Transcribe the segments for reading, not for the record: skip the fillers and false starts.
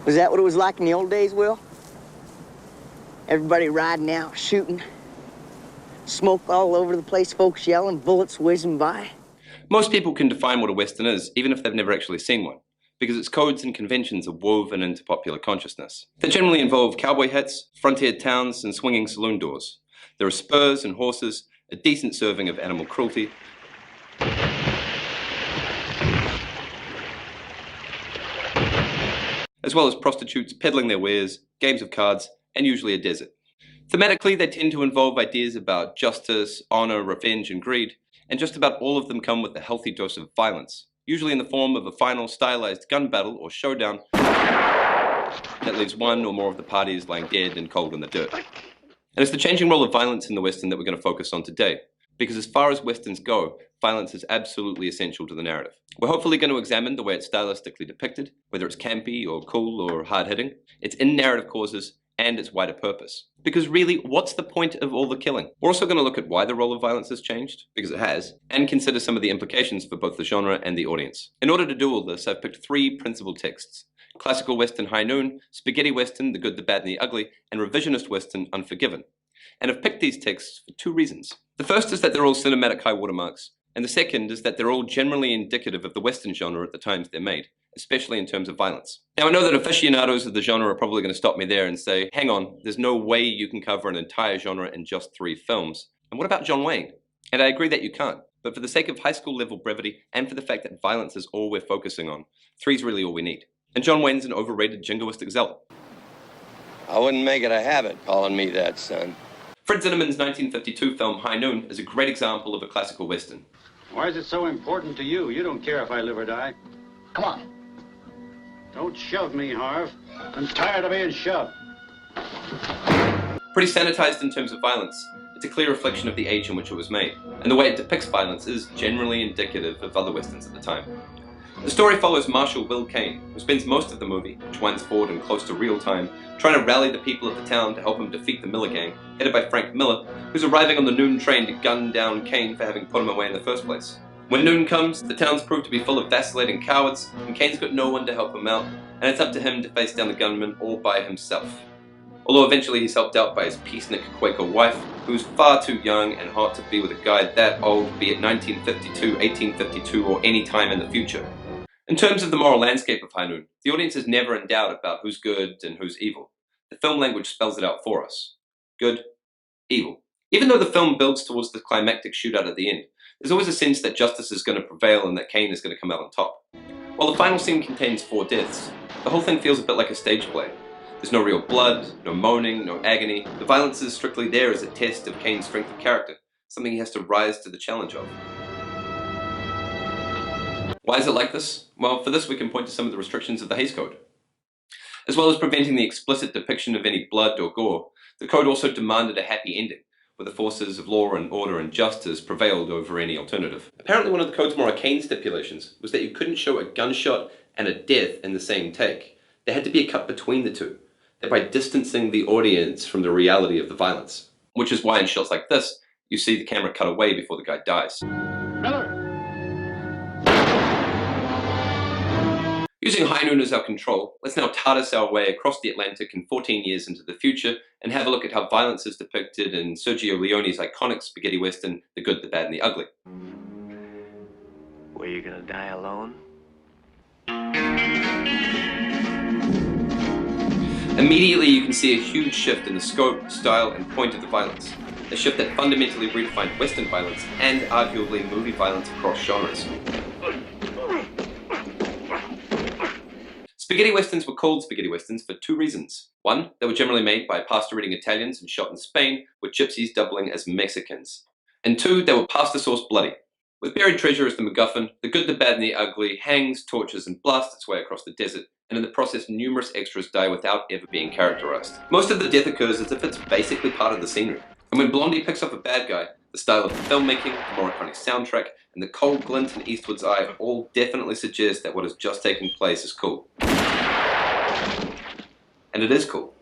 Was that what it was like in the old days, Will? Everybody riding out, shooting. Smoke all over the place, folks yelling, bullets whizzing by. Most people can define what a Western is, even if they've never actually seen one, because its codes and conventions are woven into popular consciousness. They generally involve cowboy hats, frontier towns, and swinging saloon doors. There are spurs and horses, a decent serving of animal cruelty, as well as prostitutes peddling their wares, games of cards, and usually a desert. Thematically, they tend to involve ideas about justice, honor, revenge, and greed, and just about all of them come with a healthy dose of violence, usually in the form of a final stylized gun battle or showdown that leaves one or more of the parties lying dead and cold in the dirt. And it's the changing role of violence in the Western that we're going to focus on today, because as far as Westerns go, violence is absolutely essential to the narrative. We're hopefully going to examine the way it's stylistically depicted, whether it's campy or cool or hard-hitting, its in-narrative causes, and its wider purpose. Because really, what's the point of all the killing? We're also going to look at why the role of violence has changed, because it has, and consider some of the implications for both the genre and the audience. In order to do all this, I've picked three principal texts: classical Western High Noon, spaghetti Western The Good, the Bad, and the Ugly, and revisionist Western Unforgiven. And I've picked these texts for two reasons. The first is that they're all cinematic high watermarks, and the second is that they're all generally indicative of the Western genre at the times they're made, especially in terms of violence. Now, I know that aficionados of the genre are probably going to stop me there and say, hang on, there's no way you can cover an entire genre in just 3 films. And what about John Wayne? And I agree that you can't, but for the sake of high school level brevity and for the fact that violence is all we're focusing on, 3's really all we need. And John Wayne's an overrated jingoistic zealot. I wouldn't make it a habit calling me that, son. Fred Zinnemann's 1952 film High Noon is a great example of a classical Western. Why is it so important to you? You don't care if I live or die. Come on. Don't shove me, Harv. I'm tired of being shoved. Pretty sanitized in terms of violence, it's a clear reflection of the age in which it was made, and the way it depicts violence is generally indicative of other Westerns at the time. The story follows Marshal Will Kane, who spends most of the movie, which winds forward and close to real time, trying to rally the people of the town to help him defeat the Miller gang, headed by Frank Miller, who's arriving on the noon train to gun down Kane for having put him away in the first place. When noon comes, the towns prove to be full of vacillating cowards, and Kane's got no one to help him out, and it's up to him to face down the gunman all by himself. Although eventually he's helped out by his peacenik Quaker wife, who's far too young and hot to be with a guy that old, be it 1952, 1852, or any time in the future. In terms of the moral landscape of High Noon, the audience is never in doubt about who's good and who's evil. The film language spells it out for us. Good, evil. Even though the film builds towards the climactic shootout at the end, there's always a sense that justice is going to prevail and that Kane is going to come out on top. While the final scene contains 4 deaths, the whole thing feels a bit like a stage play. There's no real blood, no moaning, no agony. The violence is strictly there as a test of Kane's strength of character, something he has to rise to the challenge of. Why is it like this? Well, for this we can point to some of the restrictions of the Hays Code. As well as preventing the explicit depiction of any blood or gore, the code also demanded a happy ending, where the forces of law and order and justice prevailed over any alternative. Apparently one of the code's more arcane stipulations was that you couldn't show a gunshot and a death in the same take. There had to be a cut between the two, thereby distancing the audience from the reality of the violence. Which is why in shots like this, you see the camera cut away before the guy dies. Miller! Using High Noon as our control, let's now TARDIS our way across the Atlantic and 14 years into the future and have a look at how violence is depicted in Sergio Leone's iconic spaghetti western, The Good, the Bad, and the Ugly. Were you gonna die alone? Immediately you can see a huge shift in the scope, style, and point of the violence. A shift that fundamentally redefined Western violence and arguably movie violence across genres. Spaghetti westerns were called spaghetti westerns for 2 reasons. 1, they were generally made by pasta-eating Italians and shot in Spain, with gypsies doubling as Mexicans. And 2, they were pasta sauce bloody. With buried treasure as the MacGuffin, The Good, the Bad, and the Ugly hangs, tortures, and blasts its way across the desert, and in the process numerous extras die without ever being characterized. Most of the death occurs as if it's basically part of the scenery. And when Blondie picks up a bad guy, the style of the filmmaking, the more iconic soundtrack, and the cold glint in Eastwood's eye all definitely suggest that what has just taken place is cool. And it is cool.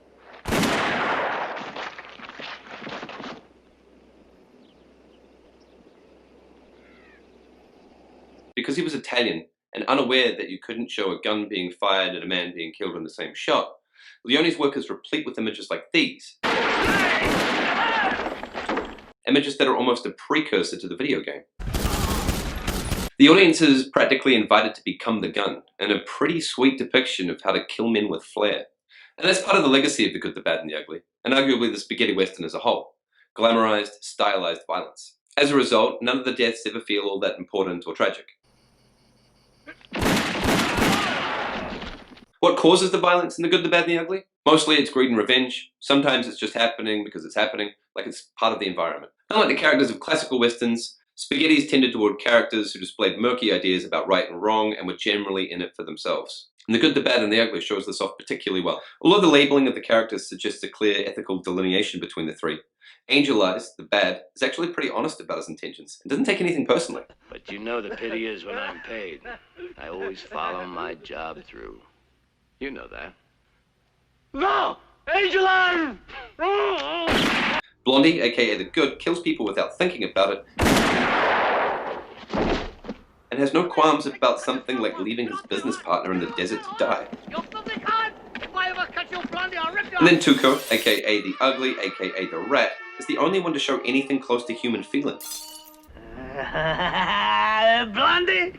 Because he was Italian and unaware that you couldn't show a gun being fired and a man being killed in the same shot, Leone's work is replete with images like these. Images that are almost a precursor to the video game. The audience is practically invited to become the gun, in a pretty sweet depiction of how to kill men with flair. And that's part of the legacy of The Good, the Bad, and the Ugly, and arguably the spaghetti western as a whole. Glamorized, stylized violence. As a result, none of the deaths ever feel all that important or tragic. What causes the violence in The Good, the Bad, and the Ugly? Mostly it's greed and revenge. Sometimes it's just happening because it's happening, like it's part of the environment. Unlike the characters of classical westerns, spaghettis tended toward characters who displayed murky ideas about right and wrong and were generally in it for themselves. And The Good, the Bad, and the Ugly shows this off particularly well. Although the labeling of the characters suggests a clear ethical delineation between the three, Angel Eyes, the bad, is actually pretty honest about his intentions and doesn't take anything personally. But you know the pity is when I'm paid. I always follow my job through. You know that. No! Angel Eyes! Blondie, aka the Good, kills people without thinking about it, and has no qualms about something like leaving his business partner in the desert to die. And then Tuco, aka the Ugly, aka the Rat, is the only one to show anything close to human feeling. Blondie,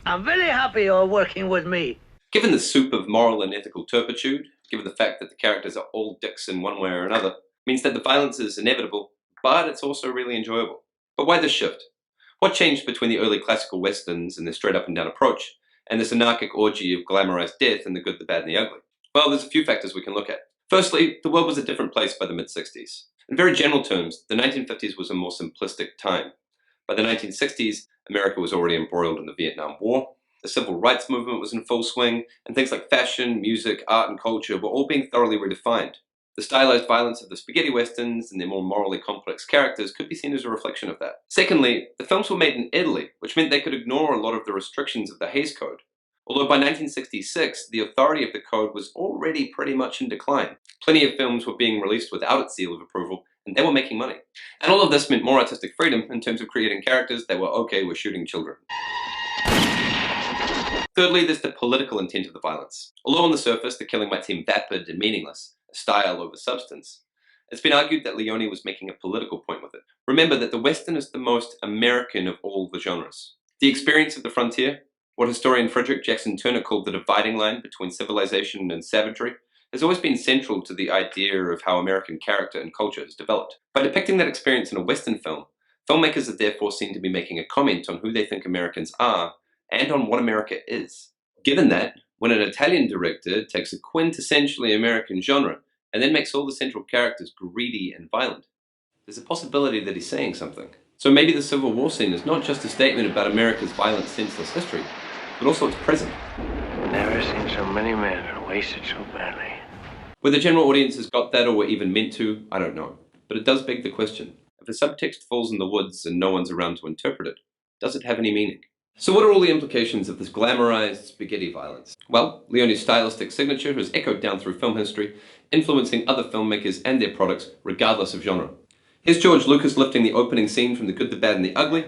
I'm very happy you're working with me. Given the soup of moral and ethical turpitude, given the fact that the characters are all dicks in one way or another, means that the violence is inevitable, but it's also really enjoyable. But why this shift? What changed between the early classical westerns and their straight up and down approach, and this anarchic orgy of glamorized death in The Good, the Bad, and the Ugly? Well, there's a few factors we can look at. Firstly, the world was a different place by the mid-60s. In very general terms, the 1950s was a more simplistic time. By the 1960s, America was already embroiled in the Vietnam War, the civil rights movement was in full swing, and things like fashion, music, art, and culture were all being thoroughly redefined. The stylized violence of the spaghetti westerns and their more morally complex characters could be seen as a reflection of that. Secondly, the films were made in Italy, which meant they could ignore a lot of the restrictions of the Hays Code. Although by 1966, the authority of the code was already pretty much in decline. Plenty of films were being released without its seal of approval, and they were making money. And all of this meant more artistic freedom in terms of creating characters that were okay with shooting children. Thirdly, there's the political intent of the violence. Although on the surface, the killing might seem vapid and meaningless, style over substance, it's been argued that Leone was making a political point with it. Remember that the Western is the most American of all the genres. The experience of the frontier, what historian Frederick Jackson Turner called the dividing line between civilization and savagery, has always been central to the idea of how American character and culture has developed. By depicting that experience in a Western film, filmmakers are therefore seen to be making a comment on who they think Americans are and on what America is. Given that, when an Italian director takes a quintessentially American genre and then makes all the central characters greedy and violent, there's a possibility that he's saying something. So maybe the Civil War scene is not just a statement about America's violent, senseless history, but also its present. Never seen so many men wasted so badly. Whether general audiences got that or were even meant to, I don't know. But it does beg the question, if the subtext falls in the woods and no one's around to interpret it, does it have any meaning? So what are all the implications of this glamorized spaghetti violence? Well, Leone's stylistic signature has echoed down through film history, influencing other filmmakers and their products, regardless of genre. Here's George Lucas lifting the opening scene from The Good, the Bad, and the Ugly.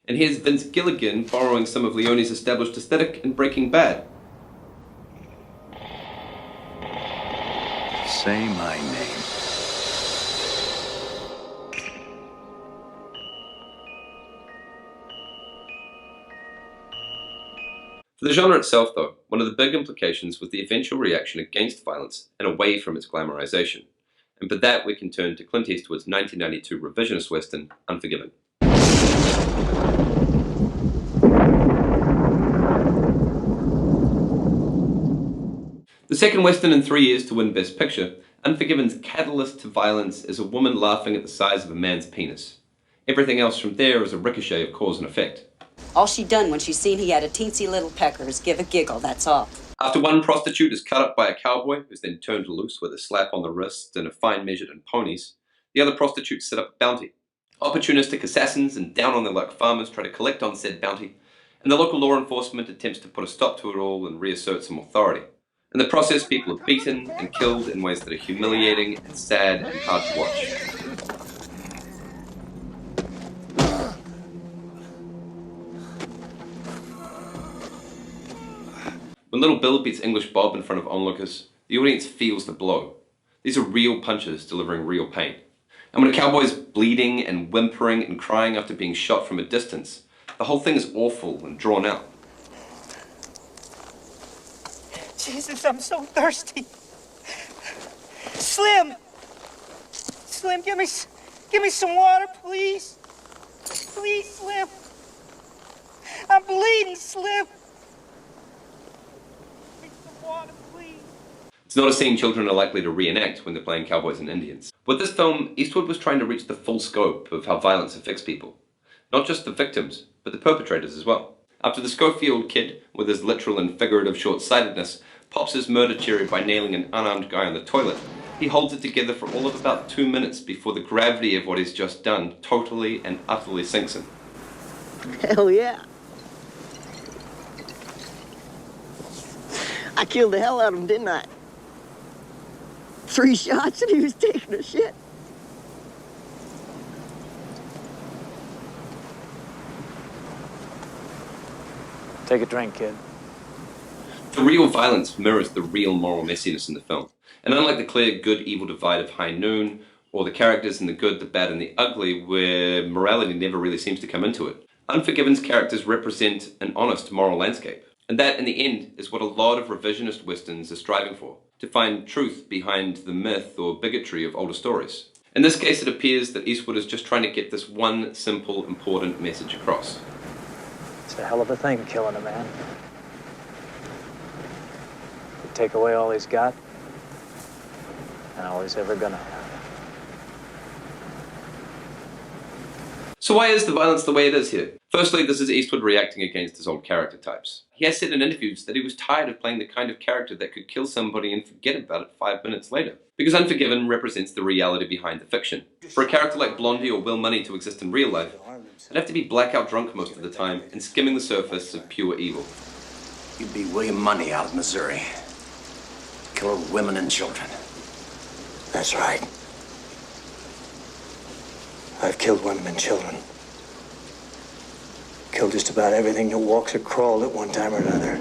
And here's Vince Gilligan borrowing some of Leone's established aesthetic in Breaking Bad. Say my name. For the genre itself, though, one of the big implications was the eventual reaction against violence and away from its glamorization. And for that, we can turn to Clint Eastwood's 1992 revisionist western, Unforgiven. The second western in 3 years to win Best Picture, Unforgiven's catalyst to violence is a woman laughing at the size of a man's penis. Everything else from there is a ricochet of cause and effect. All she done when she seen he had a teensy little pecker is give a giggle, that's all. After one prostitute is cut up by a cowboy, who's then turned loose with a slap on the wrist and a fine measured in ponies, the other prostitutes set up a bounty. Opportunistic assassins and down-on-their-luck farmers try to collect on said bounty, and the local law enforcement attempts to put a stop to it all and reassert some authority. In the process, people are beaten and killed in ways that are humiliating and sad and hard to watch. When Little Bill beats English Bob in front of onlookers, the audience feels the blow. These are real punches delivering real pain. And when a cowboy's bleeding and whimpering and crying after being shot from a distance, the whole thing is awful and drawn out. Jesus, I'm so thirsty. Slim! Slim, give me some water, please. Please, Slim. I'm bleeding, Slim. Give me some water, please. It's not a scene children are likely to reenact when they're playing cowboys and Indians. With this film, Eastwood was trying to reach the full scope of how violence affects people. Not just the victims, but the perpetrators as well. After the Schofield kid, with his literal and figurative short-sightedness, pops his murder cherry by nailing an unarmed guy on the toilet, he holds it together for all of about 2 minutes before the gravity of what he's just done totally and utterly sinks him. Hell yeah. I killed the hell out of him, didn't I? 3 shots and he was taking a shit. Take a drink, kid. The real violence mirrors the real moral messiness in the film. And unlike the clear good-evil divide of High Noon, or the characters in the good, the bad, and the ugly, where morality never really seems to come into it, Unforgiven's characters represent an honest moral landscape. And that, in the end, is what a lot of revisionist westerns are striving for, to find truth behind the myth or bigotry of older stories. In this case, it appears that Eastwood is just trying to get this one simple, important message across. It's a hell of a thing, killing a man. You take away all he's got, and all he's ever gonna have. So why is the violence the way it is here? Firstly, this is Eastwood reacting against his old character types. He has said in interviews that he was tired of playing the kind of character that could kill somebody and forget about it 5 minutes later. Because Unforgiven represents the reality behind the fiction. For a character like Blondie or Will Money to exist in real life, I'd have to be blackout drunk most of the time and skimming the surface of pure evil. You'd be William Money out of Missouri. Killer of women and children. That's right. I've killed women and children. Killed just about everything that walks or crawled at one time or another.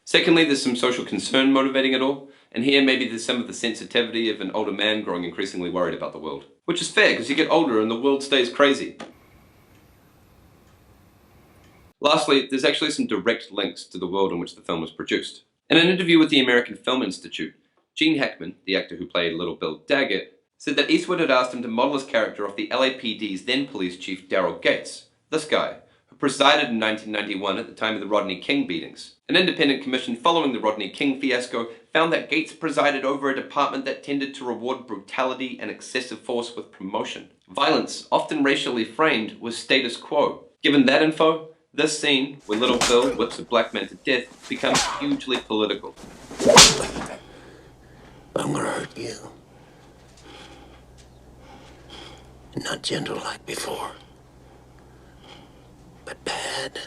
Secondly, there's some social concern motivating it all, and here maybe there's some of the sensitivity of an older man growing increasingly worried about the world. Which is fair, because you get older and the world stays crazy. Lastly, there's actually some direct links to the world in which the film was produced. In an interview with the American Film Institute, Gene Hackman, the actor who played Little Bill Daggett, said that Eastwood had asked him to model his character off the LAPD's then police chief Daryl Gates, this guy, who presided in 1991 at the time of the Rodney King beatings. An independent commission following the Rodney King fiasco found that Gates presided over a department that tended to reward brutality and excessive force with promotion. Violence, often racially framed, was status quo. Given that info, this scene, where Little Bill whips a black man to death, becomes hugely political. I'm gonna hurt you. Not gentle like before, but bad.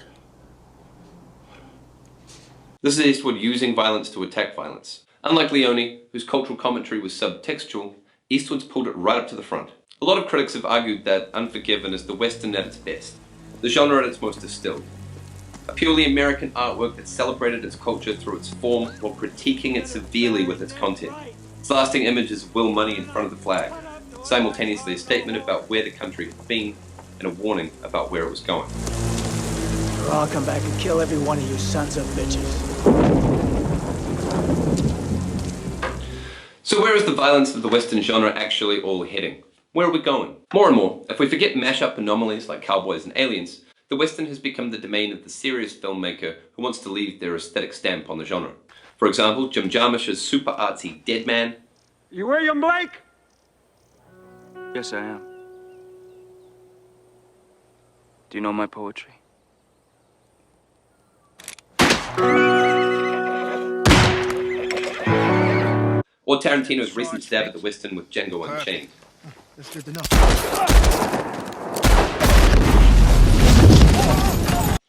This is Eastwood using violence to attack violence. Unlike Leone, whose cultural commentary was subtextual, Eastwood's pulled it right up to the front. A lot of critics have argued that Unforgiven is the Western at its best, the genre at its most distilled. A purely American artwork that celebrated its culture through its form while critiquing it severely with its content. Its lasting image is Will Money in front of the flag, simultaneously a statement about where the country had been and a warning about where it was going. Or I'll come back and kill every one of you sons of bitches. So where is the violence of the Western genre actually all heading? Where are we going? More and more, if we forget mash-up anomalies like cowboys and aliens, the Western has become the domain of the serious filmmaker who wants to leave their aesthetic stamp on the genre. For example, Jim Jarmusch's super artsy Dead Man. You William Blake? Yes, I am. Do you know my poetry? Or Tarantino's recent stab at the Western with Django Unchained. That's good to know.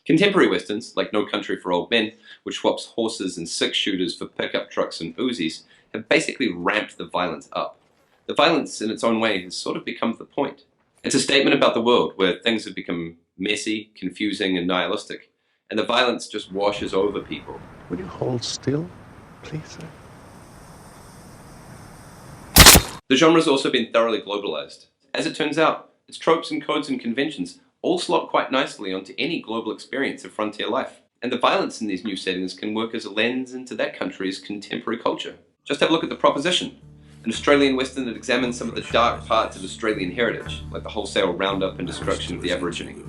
Contemporary Westerns, like No Country for Old Men, which swaps horses and six-shooters for pickup trucks and Uzis, have basically ramped the violence up. The violence, in its own way, has sort of become the point. It's a statement about the world, where things have become messy, confusing, and nihilistic, and the violence just washes over people. Will you hold still, please, sir? The genre's also been thoroughly globalized. As it turns out, its tropes and codes and conventions all slot quite nicely onto any global experience of frontier life. And the violence in these new settings can work as a lens into that country's contemporary culture. Just have a look at The Proposition, an Australian Western that examines some of the dark parts of Australian heritage, like the wholesale roundup and destruction of the Aborigine.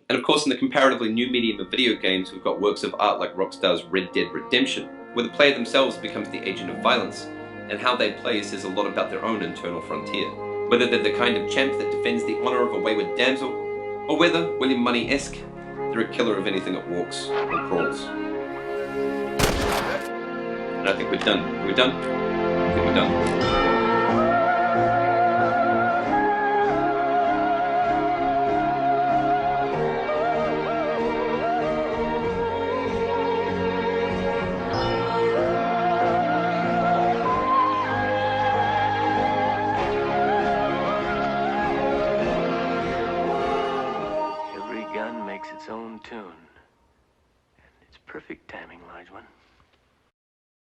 And of course, in the comparatively new medium of video games, we've got works of art like Rockstar's Red Dead Redemption, where the player themselves becomes the agent of violence, and how they play says a lot about their own internal frontier. Whether they're the kind of champ that defends the honor of a wayward damsel, or whether, William Money-esque, they're a killer of anything that walks or crawls. And I think we're done. Are we done? I think we're done. Every gun makes its own tune. And it's perfect timing, large one.